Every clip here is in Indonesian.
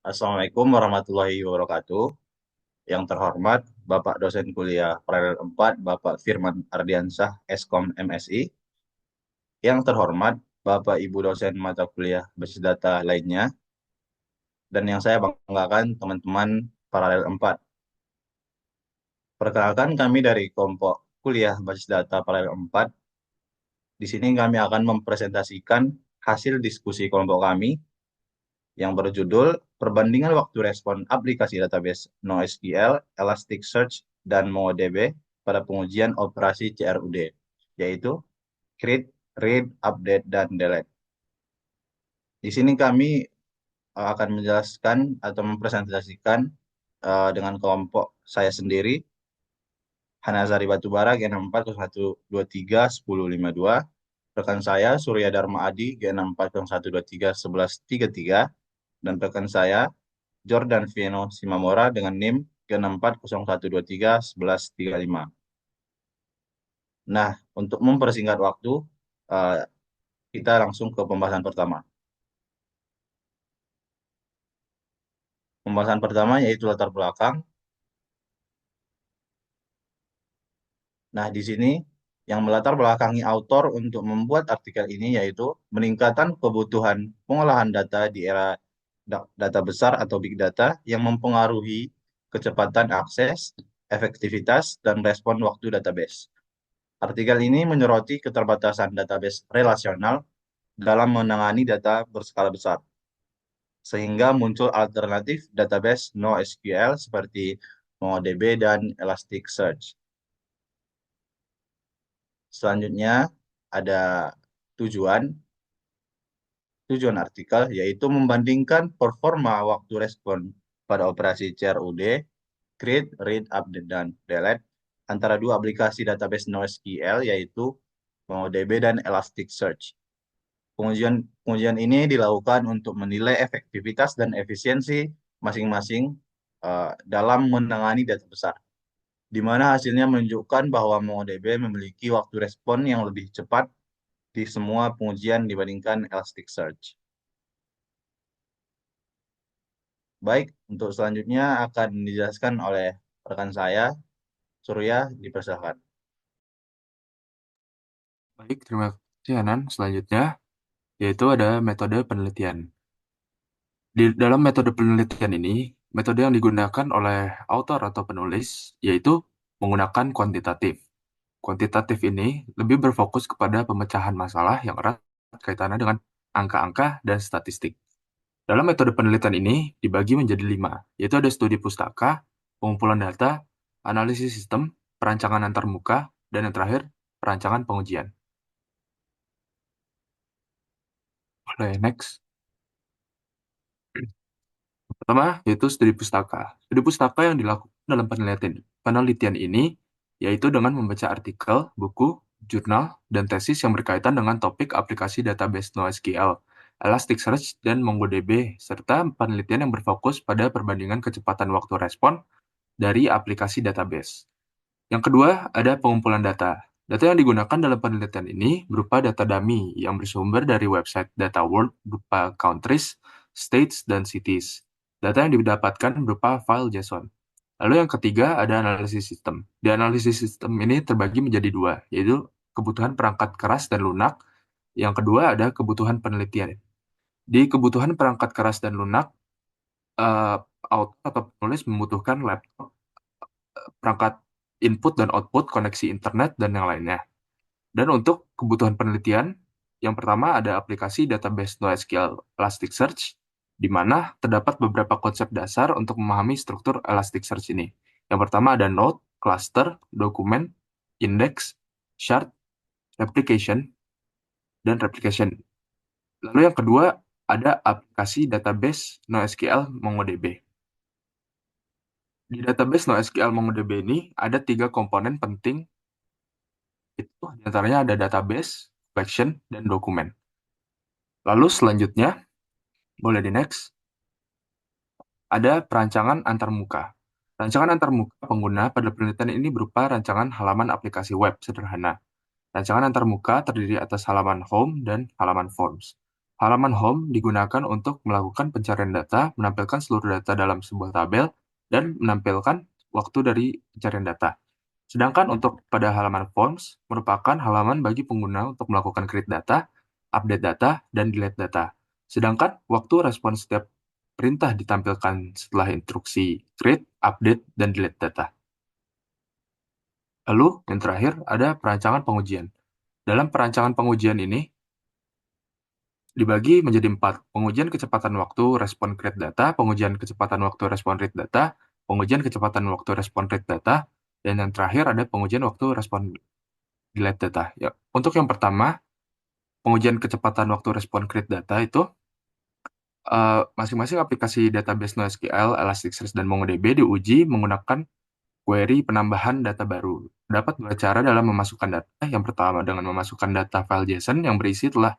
Assalamualaikum warahmatullahi wabarakatuh. Yang terhormat Bapak dosen kuliah Paralel 4, Bapak Firman Ardiansyah, Eskom MSI. Yang terhormat Bapak Ibu dosen mata kuliah Basis Data lainnya. Dan yang saya banggakan teman-teman Paralel 4. Perkenalkan kami dari kelompok kuliah Basis Data Paralel 4. Di sini kami akan mempresentasikan hasil diskusi kelompok kami yang berjudul Perbandingan Waktu Respon Aplikasi Database NoSQL, Elasticsearch, dan MongoDB pada pengujian operasi CRUD, yaitu create, read, update, dan delete. Di sini kami akan menjelaskan atau mempresentasikan dengan kelompok saya sendiri, Hanazari Batubara, G64 0123 1052, rekan saya Surya Dharma Adi, G64 0123 1133, dan rekan saya Jordan Vieno Simamora dengan NIM G6401231135. Nah, untuk mempersingkat waktu, eh, kita langsung ke pembahasan pertama. Pembahasan pertama yaitu latar belakang. Nah, di sini yang melatar belakangi autor untuk membuat artikel ini yaitu meningkatan kebutuhan pengolahan data di era data besar atau big data yang mempengaruhi kecepatan akses, efektivitas, dan respon waktu database. Artikel ini menyoroti keterbatasan database relasional dalam menangani data berskala besar, sehingga muncul alternatif database NoSQL seperti MongoDB dan Elasticsearch. Selanjutnya ada tujuan tujuan artikel, yaitu membandingkan performa waktu respon pada operasi CRUD, create, read, update, dan delete antara dua aplikasi database NoSQL, yaitu MongoDB dan Elasticsearch. Pengujian ini dilakukan untuk menilai efektivitas dan efisiensi masing-masing dalam menangani data besar, di mana hasilnya menunjukkan bahwa MongoDB memiliki waktu respon yang lebih cepat di semua pengujian dibandingkan Elasticsearch. Baik, untuk selanjutnya akan dijelaskan oleh rekan saya, Surya, dipersilakan. Baik, terima kasih Hanan. Selanjutnya, yaitu ada metode penelitian. Di dalam metode penelitian ini, metode yang digunakan oleh autor atau penulis yaitu menggunakan kuantitatif. Kuantitatif ini lebih berfokus kepada pemecahan masalah yang erat kaitannya dengan angka-angka dan statistik. Dalam metode penelitian ini dibagi menjadi 5, yaitu ada studi pustaka, pengumpulan data, analisis sistem, perancangan antarmuka, dan yang terakhir, perancangan pengujian. Boleh, next. Pertama, yaitu studi pustaka. Studi pustaka yang dilakukan dalam penelitian ini yaitu dengan membaca artikel, buku, jurnal, dan tesis yang berkaitan dengan topik aplikasi database NoSQL, Elasticsearch, dan MongoDB, serta penelitian yang berfokus pada perbandingan kecepatan waktu respon dari aplikasi database. Yang kedua, ada pengumpulan data. Data yang digunakan dalam penelitian ini berupa data dummy yang bersumber dari website Data World berupa countries, states, dan cities. Data yang didapatkan berupa file JSON. Lalu yang ketiga ada analisis sistem. Di analisis sistem ini terbagi menjadi dua, yaitu kebutuhan perangkat keras dan lunak. Yang kedua ada kebutuhan penelitian. Di kebutuhan perangkat keras dan lunak, eh, author atau penulis membutuhkan laptop, perangkat input dan output, koneksi internet, dan yang lainnya. Dan untuk kebutuhan penelitian, yang pertama ada aplikasi database NoSQL Elasticsearch, di mana terdapat beberapa konsep dasar untuk memahami struktur Elasticsearch ini. Yang pertama ada node, cluster, dokumen, index, shard, replication, dan replication. Lalu yang kedua ada aplikasi database NoSQL MongoDB. Di database NoSQL MongoDB ini ada 3 komponen penting, itu diantaranya ada database, collection, dan dokumen. Lalu selanjutnya, boleh di next, ada perancangan antarmuka. Rancangan antarmuka pengguna pada penelitian ini berupa rancangan halaman aplikasi web sederhana. Rancangan antarmuka terdiri atas halaman home dan halaman forms. Halaman home digunakan untuk melakukan pencarian data, menampilkan seluruh data dalam sebuah tabel, dan menampilkan waktu dari pencarian data. Sedangkan untuk pada halaman forms merupakan halaman bagi pengguna untuk melakukan create data, update data, dan delete data. Sedangkan waktu respon setiap perintah ditampilkan setelah instruksi create, update, dan delete data. Lalu yang terakhir ada perancangan pengujian. Dalam perancangan pengujian ini dibagi menjadi 4. Pengujian kecepatan waktu respon create data, pengujian kecepatan waktu respon read data, pengujian kecepatan waktu respon read data, dan yang terakhir ada pengujian waktu respon delete data. Ya, untuk yang pertama, pengujian kecepatan waktu respon create data itu masing-masing aplikasi database NoSQL, Elasticsearch, dan MongoDB diuji menggunakan query penambahan data baru. Dapat dua cara dalam memasukkan data. Yang pertama dengan memasukkan data file JSON yang berisi telah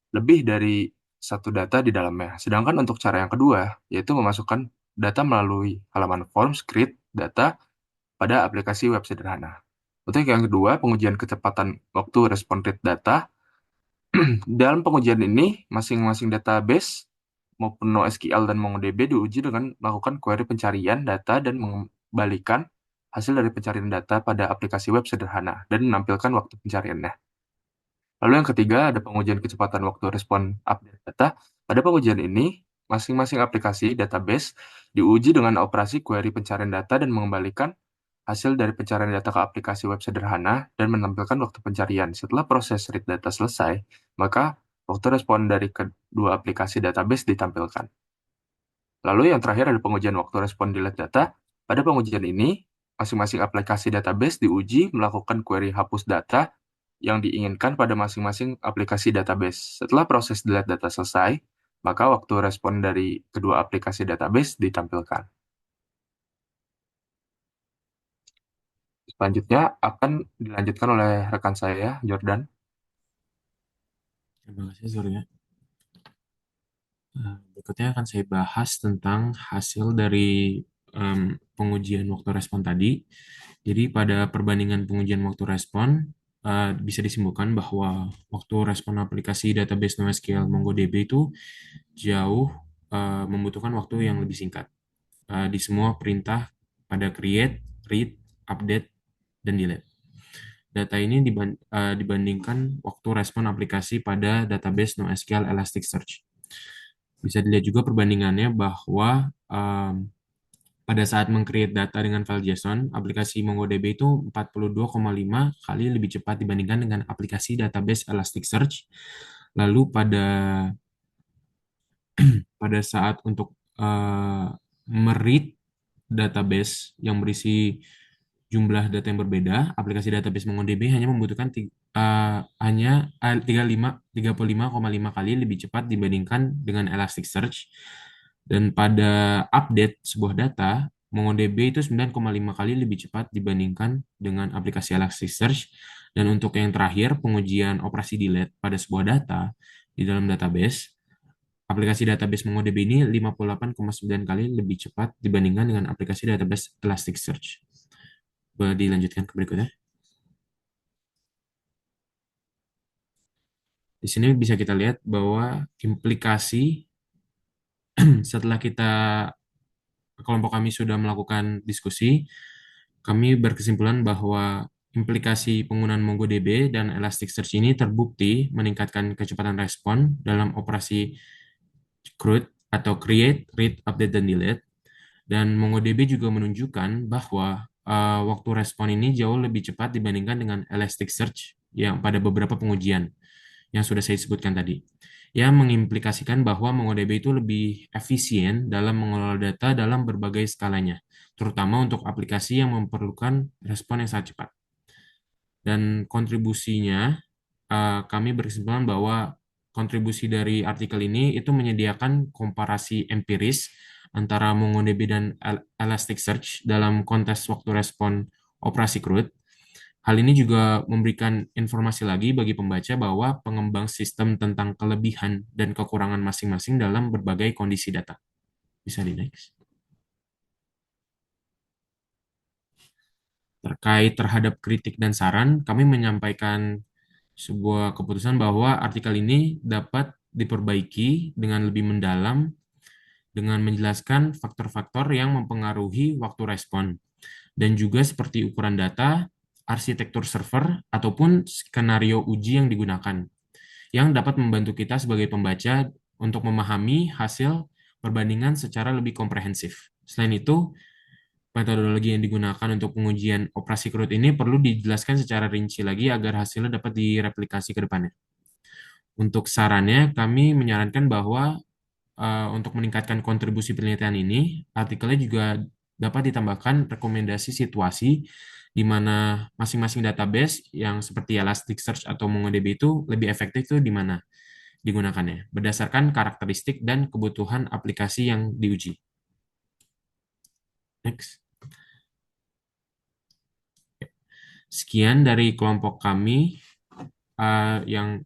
lebih dari satu data di dalamnya. Sedangkan untuk cara yang kedua, yaitu memasukkan data melalui halaman forms create data pada aplikasi web sederhana. Untuk yang kedua, pengujian kecepatan waktu respon rate data. Dalam pengujian ini, masing-masing database maupun NoSQL dan MongoDB diuji dengan melakukan query pencarian data dan mengembalikan hasil dari pencarian data pada aplikasi web sederhana dan menampilkan waktu pencariannya. Lalu yang ketiga ada pengujian kecepatan waktu respon update data. Pada pengujian ini, masing-masing aplikasi database diuji dengan operasi query pencarian data dan mengembalikan hasil dari pencarian data ke aplikasi web sederhana dan menampilkan waktu pencarian. Setelah proses read data selesai, maka waktu respon dari kedua aplikasi database ditampilkan. Lalu yang terakhir ada pengujian waktu respon delete data. Pada pengujian ini, masing-masing aplikasi database diuji melakukan query hapus data yang diinginkan pada masing-masing aplikasi database. Setelah proses delete data selesai, maka waktu respon dari kedua aplikasi database ditampilkan. Selanjutnya akan dilanjutkan oleh rekan saya, Jordan. Terima kasih Surya. Berikutnya akan saya bahas tentang hasil dari pengujian waktu respon tadi. Jadi pada perbandingan pengujian waktu respon bisa disimpulkan bahwa waktu respon aplikasi database NoSQL MongoDB itu jauh membutuhkan waktu yang lebih singkat di semua perintah pada create, read, update, dan delete. Data ini dibandingkan waktu respon aplikasi pada database NoSQL Elasticsearch. Bisa dilihat juga perbandingannya bahwa pada saat meng-create data dengan file JSON, aplikasi MongoDB itu 42,5 kali lebih cepat dibandingkan dengan aplikasi database Elasticsearch. Lalu pada saat untuk meread database yang berisi jumlah data yang berbeda, aplikasi database MongoDB hanya membutuhkan 35,5 kali lebih cepat dibandingkan dengan Elasticsearch. Dan pada update sebuah data, MongoDB itu 9,5 kali lebih cepat dibandingkan dengan aplikasi Elasticsearch. Dan untuk yang terakhir, pengujian operasi delete pada sebuah data di dalam database, aplikasi database MongoDB ini 58,9 kali lebih cepat dibandingkan dengan aplikasi database Elasticsearch. Boleh dilanjutkan ke berikutnya. Di sini bisa kita lihat bahwa implikasi setelah kelompok kami sudah melakukan diskusi, kami berkesimpulan bahwa implikasi penggunaan MongoDB dan Elasticsearch ini terbukti meningkatkan kecepatan respon dalam operasi CRUD atau create, read, update, dan delete. Dan MongoDB juga menunjukkan bahwa waktu respon ini jauh lebih cepat dibandingkan dengan Elasticsearch yang pada beberapa pengujian yang sudah saya sebutkan tadi. Yang mengimplikasikan bahwa MongoDB itu lebih efisien dalam mengelola data dalam berbagai skalanya, terutama untuk aplikasi yang memerlukan respon yang sangat cepat. Dan kontribusinya, kami berkesimpulan bahwa kontribusi dari artikel ini itu menyediakan komparasi empiris antara MongoDB dan Elasticsearch dalam konteks waktu respon operasi CRUD. Hal ini juga memberikan informasi lagi bagi pembaca bahwa pengembang sistem tentang kelebihan dan kekurangan masing-masing dalam berbagai kondisi data. Bisa di next. Terkait terhadap kritik dan saran, kami menyampaikan sebuah keputusan bahwa artikel ini dapat diperbaiki dengan lebih mendalam dengan menjelaskan faktor-faktor yang mempengaruhi waktu respon, dan juga seperti ukuran data, arsitektur server, ataupun skenario uji yang digunakan, yang dapat membantu kita sebagai pembaca untuk memahami hasil perbandingan secara lebih komprehensif. Selain itu, metodologi yang digunakan untuk pengujian operasi CRUD ini perlu dijelaskan secara rinci lagi agar hasilnya dapat direplikasi ke depannya. Untuk sarannya, kami menyarankan bahwa untuk meningkatkan kontribusi penelitian ini, artikelnya juga dapat ditambahkan rekomendasi situasi di mana masing-masing database yang seperti Elasticsearch atau MongoDB itu lebih efektif itu di mana digunakannya, berdasarkan karakteristik dan kebutuhan aplikasi yang diuji. Next. Sekian dari kelompok kami yang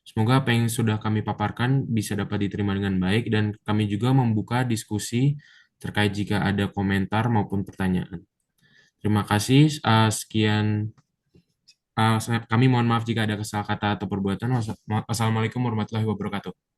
semoga apa yang sudah kami paparkan bisa dapat diterima dengan baik, dan kami juga membuka diskusi terkait jika ada komentar maupun pertanyaan. Terima kasih. Sekian. Kami mohon maaf jika ada kesalahan kata atau perbuatan. Wassalamualaikum warahmatullahi wabarakatuh.